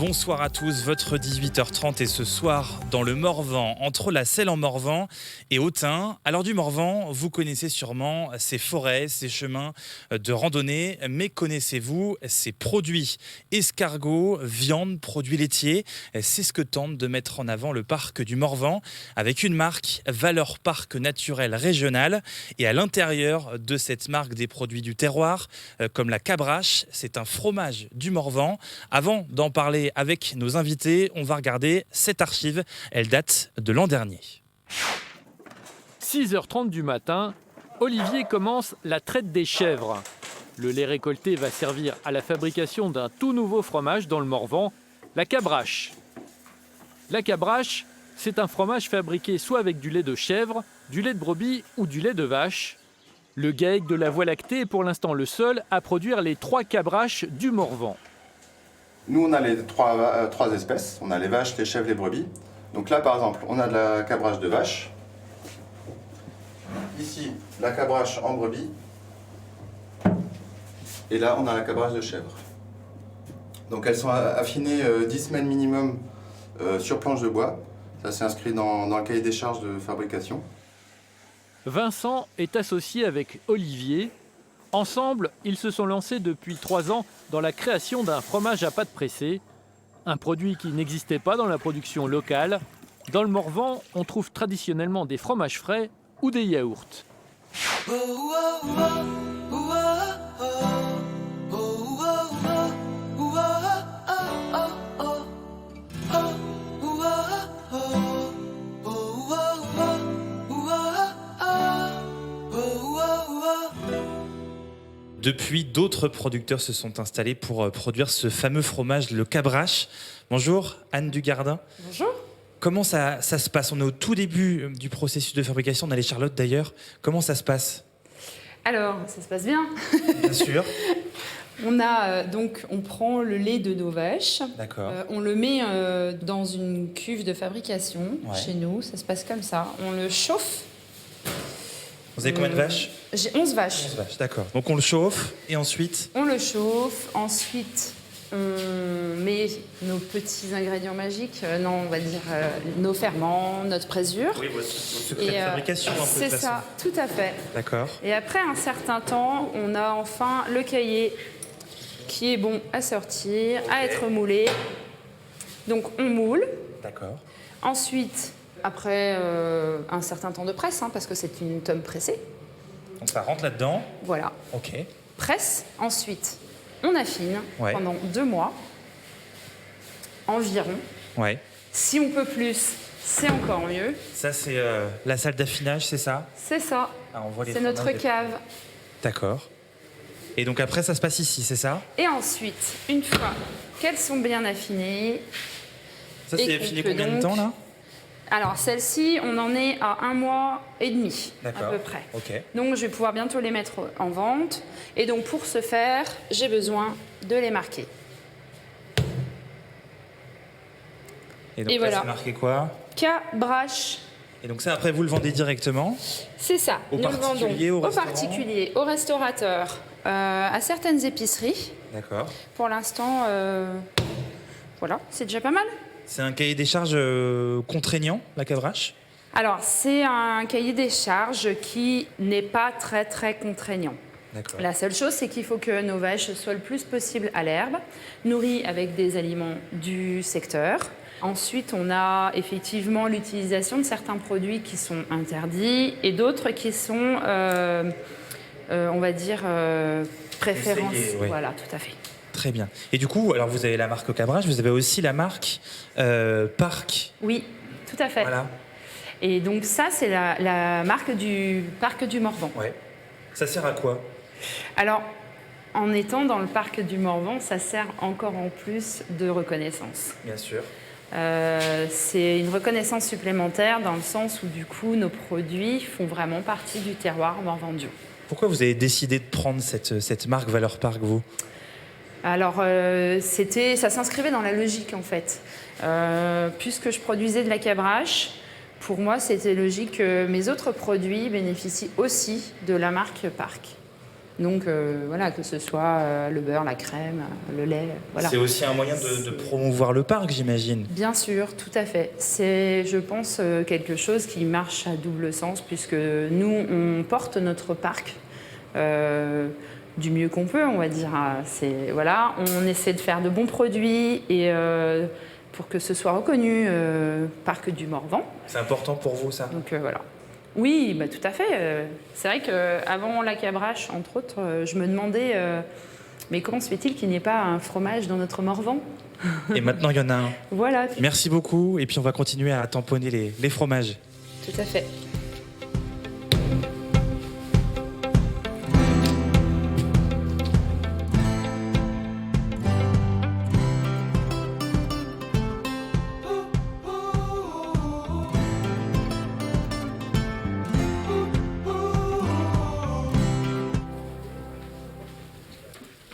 Bonsoir à tous, votre 18h30 et ce soir dans le Morvan, entre la Selle en Morvan et Autun. Alors du Morvan, vous connaissez sûrement ses forêts, ses chemins de randonnée, mais connaissez-vous ses produits? Escargots, viande, produits laitiers, c'est ce que tente de mettre en avant le parc du Morvan avec une marque Valeur Parc Naturel Régional. Et à l'intérieur de cette marque des produits du terroir, comme la cabrache, c'est un fromage du Morvan. Avant d'en parler avec nos invités, on va regarder cette archive. Elle date de l'an dernier. 6h30 du matin, Olivier commence la traite des chèvres. Le lait récolté va servir à la fabrication d'un tout nouveau fromage dans le Morvan, la cabrache. La cabrache, c'est un fromage fabriqué soit avec du lait de chèvre, du lait de brebis ou du lait de vache. Le GAEC de la Voie lactée est pour l'instant le seul à produire les 3 cabraches du Morvan. Nous, on a les trois espèces. On a les vaches, les chèvres, les brebis. Donc là, par exemple, on a de la cabrache de vache. Ici, la cabrache en brebis. Et là, on a la cabrache de chèvre. Donc elles sont affinées 10 semaines minimum sur planche de bois. Ça, c'est inscrit dans le cahier des charges de fabrication. Vincent est associé avec Olivier. Ensemble, ils se sont lancés depuis 3 ans dans la création d'un fromage à pâte pressée, un produit qui n'existait pas dans la production locale. Dans le Morvan, on trouve traditionnellement des fromages frais ou des yaourts. Depuis, d'autres producteurs se sont installés pour produire ce fameux fromage, le cabrache. Bonjour, Anne Dugardin. Bonjour. Comment ça se passe? On est au tout début du processus de fabrication. On a les Charlotte d'ailleurs. Comment ça se passe? Alors, ça se passe bien. Bien sûr. On prend le lait de nos vaches. D'accord. On le met dans une cuve de fabrication chez nous. Ça se passe comme ça. On le chauffe. Vous avez combien de vaches? J'ai 11 vaches. 11 vaches, d'accord. Donc on le chauffe et ensuite? On le chauffe. Ensuite, on met nos petits ingrédients magiques. On va dire nos ferments, notre présure. Oui, votre secret de fabrication. C'est ça, tout à fait. D'accord. Et après un certain temps, on a enfin le cahier qui est bon à sortir, à être moulé. Donc on moule. D'accord. Ensuite, après un certain temps de presse, parce que c'est une tome pressée. Donc ça rentre là-dedans. Voilà. Ok. Presse. Ensuite, on affine pendant 2 mois environ. Ouais. Si on peut plus, c'est encore mieux. Ça, c'est la salle d'affinage, c'est ça? C'est ça. Ah, on voit les c'est notre fromages. cave. D'accord. Et donc après, ça se passe ici, c'est ça? Et ensuite, une fois qu'elles sont bien affinées... Ça, c'est affiné combien de temps, là? Alors, celle-ci, on en est à 1 mois et demi, à peu près. Okay. Donc, je vais pouvoir bientôt les mettre en vente. Et donc, pour ce faire, j'ai besoin de les marquer. Et donc et là, voilà. c'est marqué quoi? Cabrache. Et donc ça, après, vous le vendez directement? C'est ça. Aux particuliers, aux restaurants? Aux particuliers, aux restaurateurs, à certaines épiceries. D'accord. Pour l'instant, voilà, c'est déjà pas mal. C'est un cahier des charges contraignant, la cabrache? Alors, c'est un cahier des charges qui n'est pas très, très contraignant. La seule chose, c'est qu'il faut que nos vaches soient le plus possible à l'herbe, nourries avec des aliments du secteur. Ensuite, on a effectivement l'utilisation de certains produits qui sont interdits et d'autres qui sont, on va dire, préférencés. Oui. Voilà, tout à fait. Très bien. Et du coup, alors vous avez la marque cabrache, vous avez aussi la marque Parc. Oui, tout à fait. Voilà. Et donc ça, c'est la marque du parc du Morvan. Ouais. Ça sert à quoi? Alors, en étant dans le parc du Morvan, ça sert encore en plus de reconnaissance. Bien sûr. C'est une reconnaissance supplémentaire dans le sens où du coup, nos produits font vraiment partie du terroir morvandio. Pourquoi vous avez décidé de prendre cette marque Valeur Parc, vous? Alors, ça s'inscrivait dans la logique, en fait. Puisque je produisais de la cabrache, pour moi, c'était logique que mes autres produits bénéficient aussi de la marque Parc. Donc voilà, que ce soit le beurre, la crème, le lait, voilà. C'est aussi un moyen de promouvoir le parc, j'imagine. Bien sûr, tout à fait. C'est, je pense, quelque chose qui marche à double sens, puisque nous, on porte notre parc du mieux qu'on peut, on va dire. Voilà, on essaie de faire de bons produits et pour que ce soit reconnu parc du Morvan. C'est important pour vous, ça? Donc voilà. Oui, bah, tout à fait. C'est vrai qu'avant la cabrache, entre autres, je me demandais mais comment se fait-il qu'il n'y ait pas un fromage dans notre Morvan? Et maintenant, il y en a un. Voilà. Merci beaucoup. Et puis, on va continuer à tamponner les fromages. Tout à fait.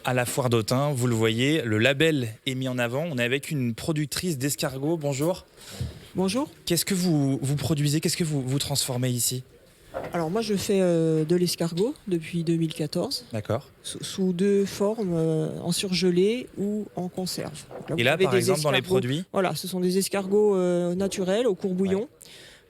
À la foire d'Autun, vous le voyez, le label est mis en avant. On est avec une productrice d'escargots. Bonjour. Bonjour. Qu'est-ce que vous produisez? Qu'est-ce que vous transformez ici? Alors moi je fais de l'escargot depuis 2014. D'accord. Sous deux formes, en surgelé ou en conserve. Donc Et là, par exemple, dans les produits? Voilà, ce sont des escargots naturels au courbouillon.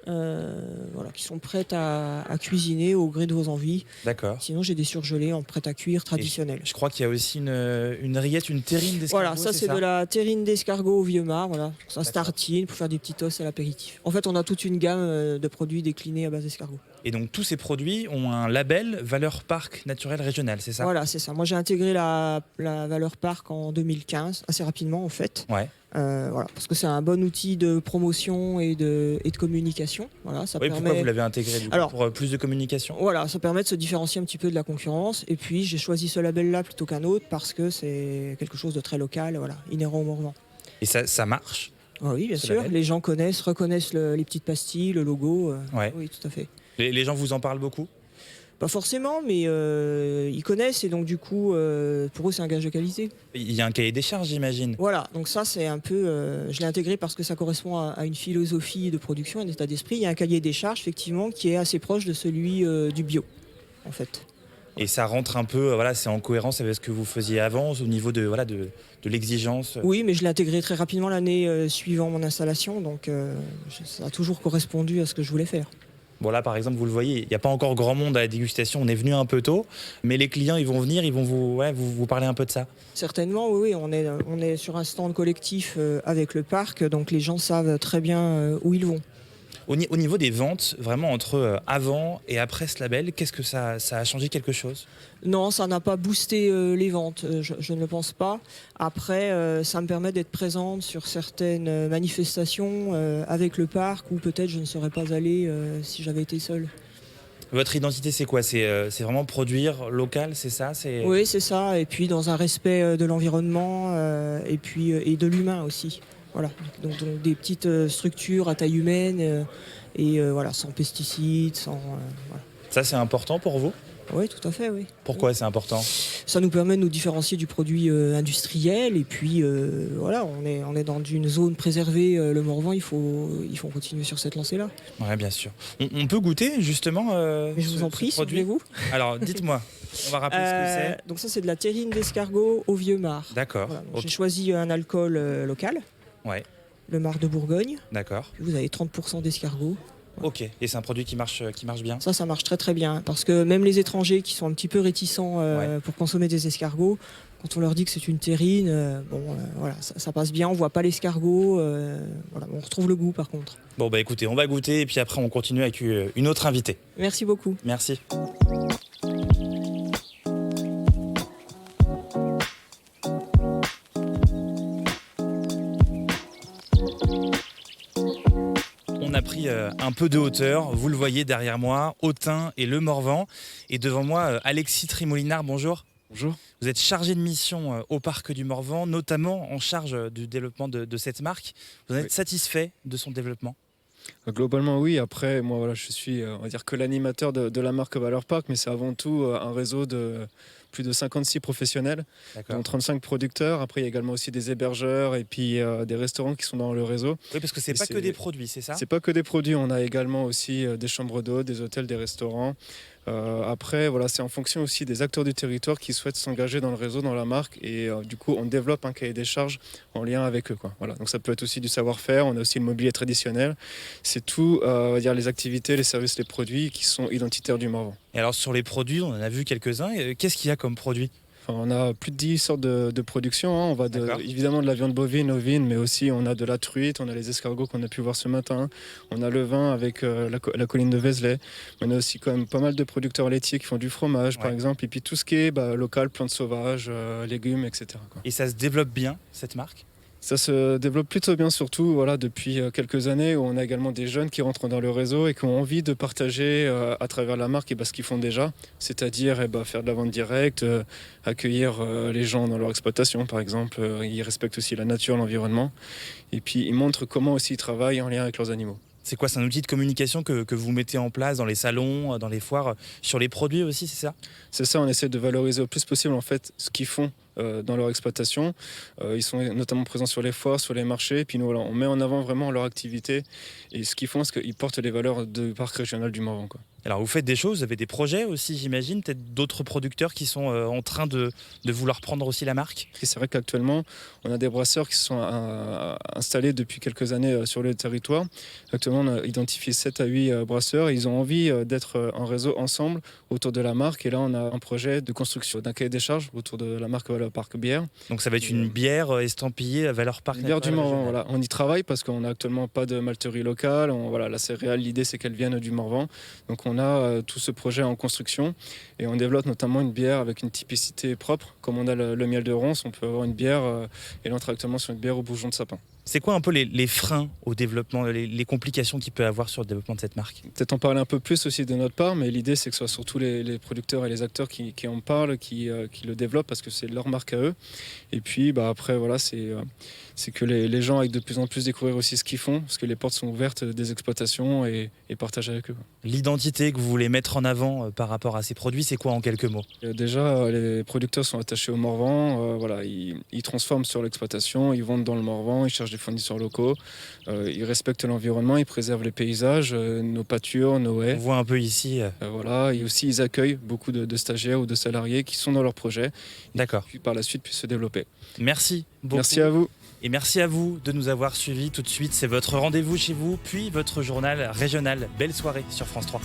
Voilà, qui sont prêtes à cuisiner au gré de vos envies. D'accord. Sinon, j'ai des surgelés en prêt à cuire traditionnels. Je crois qu'il y a aussi une rillette, une terrine d'escargot. Voilà, ça c'est de la terrine d'escargot au vieux mar. Voilà. Ça se tartine pour faire des petits os à l'apéritif. En fait, on a toute une gamme de produits déclinés à base d'escargot. Et donc, tous ces produits ont un label valeur parc naturel régional, c'est ça? Voilà, c'est ça. Moi, j'ai intégré la valeur parc en 2015, assez rapidement en fait. Ouais. Voilà, parce que c'est un bon outil de promotion et de communication. Voilà, ça permet... Pourquoi vous l'avez intégré du coup, pour plus de communication? Voilà, ça permet de se différencier un petit peu de la concurrence. Et puis j'ai choisi ce label-là plutôt qu'un autre parce que c'est quelque chose de très local, voilà, inhérent au Morvan. Et ça marche? Oui, bien sûr. Label. Les gens reconnaissent les petites pastilles, le logo. Ouais. Oui, tout à fait. Les gens vous en parlent beaucoup? Pas forcément, mais ils connaissent et donc du coup, pour eux, c'est un gage de qualité. Il y a un cahier des charges, j'imagine. Voilà, donc ça, c'est un peu... je l'ai intégré parce que ça correspond à une philosophie de production, un état d'esprit. Il y a un cahier des charges, effectivement, qui est assez proche de celui du bio, en fait. Et ça rentre un peu, voilà, c'est en cohérence avec ce que vous faisiez avant, au niveau de l'exigence? Oui, mais je l'ai intégré très rapidement l'année suivant mon installation, donc ça a toujours correspondu à ce que je voulais faire. Bon là par exemple vous le voyez, il n'y a pas encore grand monde à la dégustation, on est venu un peu tôt, mais les clients ils vont venir, ils vont vous parler un peu de ça. Certainement, oui, on est sur un stand collectif avec le parc, donc les gens savent très bien où ils vont. Au niveau des ventes, vraiment entre avant et après ce label, qu'est-ce que ça a changé quelque chose? Non, ça n'a pas boosté les ventes, je ne le pense pas. Après, ça me permet d'être présente sur certaines manifestations avec le parc où peut-être je ne serais pas allée si j'avais été seule. Votre identité c'est quoi? C'est vraiment produire local, c'est ça? Oui, c'est ça, et puis dans un respect de l'environnement et de l'humain aussi. Voilà, donc des petites structures à taille humaine et voilà, sans pesticides, voilà. Ça c'est important pour vous? Oui, tout à fait, oui. Pourquoi c'est important? Ça nous permet de nous différencier du produit industriel et puis voilà, on est dans une zone préservée, le Morvan, il faut continuer sur cette lancée-là. Oui, bien sûr. On peut goûter justement Mais je vous en prie, suivez-vous. Alors dites-moi, on va rappeler ce que c'est. Donc ça c'est de la terrine d'escargot au vieux mar. D'accord. Voilà, Okay. J'ai choisi un alcool local. Ouais. Le mar de Bourgogne. D'accord. Vous avez 30% d'escargot. Ok, et c'est un produit qui marche bien? Ça marche très très bien, parce que même les étrangers qui sont un petit peu réticents pour consommer des escargots, quand on leur dit que c'est une terrine, voilà, ça passe bien, on voit pas l'escargot, voilà, on retrouve le goût par contre. Bon bah écoutez, on va goûter et puis après on continue avec une autre invitée. Merci beaucoup. Merci. On a pris un peu de hauteur, vous le voyez derrière moi, Autun et le Morvan. Et devant moi, Alexis Trimolinard, bonjour. Bonjour. Vous êtes chargé de mission au parc du Morvan, notamment en charge du développement de cette marque. Vous en êtes satisfait de son développement? Globalement, oui. Après, moi, voilà, je suis, on va dire, que l'animateur de la marque Valeur Parc, mais c'est avant tout un réseau de plus de 56 professionnels, dont 35 producteurs. Après, il y a également aussi des hébergeurs et puis des restaurants qui sont dans le réseau. Oui, parce que c'est pas que des produits, c'est ça? C'est pas que des produits. On a également aussi des chambres d'hôtes, des hôtels, des restaurants. Après, voilà, c'est en fonction aussi des acteurs du territoire qui souhaitent s'engager dans le réseau, dans la marque. Et du coup, on développe un cahier des charges en lien avec eux, quoi. Voilà. Donc ça peut être aussi du savoir-faire, on a aussi le mobilier traditionnel. C'est tout, on va dire, les activités, les services, les produits qui sont identitaires du Morvan. Et alors sur les produits, on en a vu quelques-uns. Qu'est-ce qu'il y a comme produits ? Enfin, on a plus de 10 sortes de production. On va évidemment de la viande bovine, ovine, mais aussi on a de la truite, on a les escargots qu'on a pu voir ce matin, on a le vin avec la colline de Vézelay. On a aussi quand même pas mal de producteurs laitiers qui font du fromage, par exemple, et puis tout ce qui est local, plantes sauvages, légumes, etc., quoi. Et ça se développe bien, cette marque ? Ça se développe plutôt bien, surtout depuis quelques années où on a également des jeunes qui rentrent dans le réseau et qui ont envie de partager à travers la marque ce qu'ils font déjà, c'est-à-dire faire de la vente directe, accueillir les gens dans leur exploitation par exemple. Ils respectent aussi la nature, l'environnement et puis ils montrent comment aussi ils travaillent en lien avec leurs animaux. C'est quoi, c'est un outil de communication que vous mettez en place dans les salons, dans les foires, sur les produits aussi, c'est ça ? C'est ça, on essaie de valoriser au plus possible en fait ce qu'ils font dans leur exploitation. Ils sont notamment présents sur les foires, sur les marchés, et puis nous voilà, on met en avant vraiment leur activité et ce qu'ils font, c'est qu'ils portent les valeurs du parc régional du Morvan, quoi. Alors vous faites des choses, vous avez des projets aussi, j'imagine, peut-être d'autres producteurs qui sont en train de vouloir prendre aussi la marque ? Et c'est vrai qu'actuellement, on a des brasseurs qui se sont installés depuis quelques années sur le territoire. Actuellement, on a identifié 7 à 8 brasseurs et ils ont envie d'être en réseau ensemble autour de la marque. Et là, on a un projet de construction d'un cahier des charges autour de la marque Valeur Parc Bière. Donc ça va être une bière estampillée à Valeur Parc. Une bière du Morvan, voilà. On y travaille parce qu'on n'a actuellement pas de malterie locale. La céréale, l'idée, c'est qu'elle vienne du Morvan. Donc on a tout ce projet en construction et on développe notamment une bière avec une typicité propre. Comme on a le miel de ronce, on peut avoir une bière et là on travaille actuellement sur une bière au bourgeon de sapin. C'est quoi un peu les freins au développement, les complications qu'il peut avoir sur le développement de cette marque ? Peut-être en parler un peu plus aussi de notre part, mais l'idée c'est que ce soit surtout les producteurs et les acteurs qui en parlent, qui le développent parce que c'est leur marque à eux. Et puis après voilà, c'est que les gens aillent de plus en plus découvrir aussi ce qu'ils font, parce que les portes sont ouvertes des exploitations et partagent avec eux. L'identité que vous voulez mettre en avant par rapport à ces produits, c'est quoi en quelques mots ? Déjà, les producteurs sont attachés au Morvan, ils transforment sur l'exploitation, ils vendent dans le Morvan, ils cherchent des fournisseurs locaux, ils respectent l'environnement, ils préservent les paysages, nos pâtures, nos haies. On voit un peu ici. Et aussi ils accueillent beaucoup de stagiaires ou de salariés qui sont dans leur projet. D'accord. Puis par la suite puissent se développer. Merci beaucoup. Merci à vous. Et merci à vous de nous avoir suivis. Tout de suite, c'est votre rendez-vous chez vous, puis votre journal régional. Belle soirée sur France 3.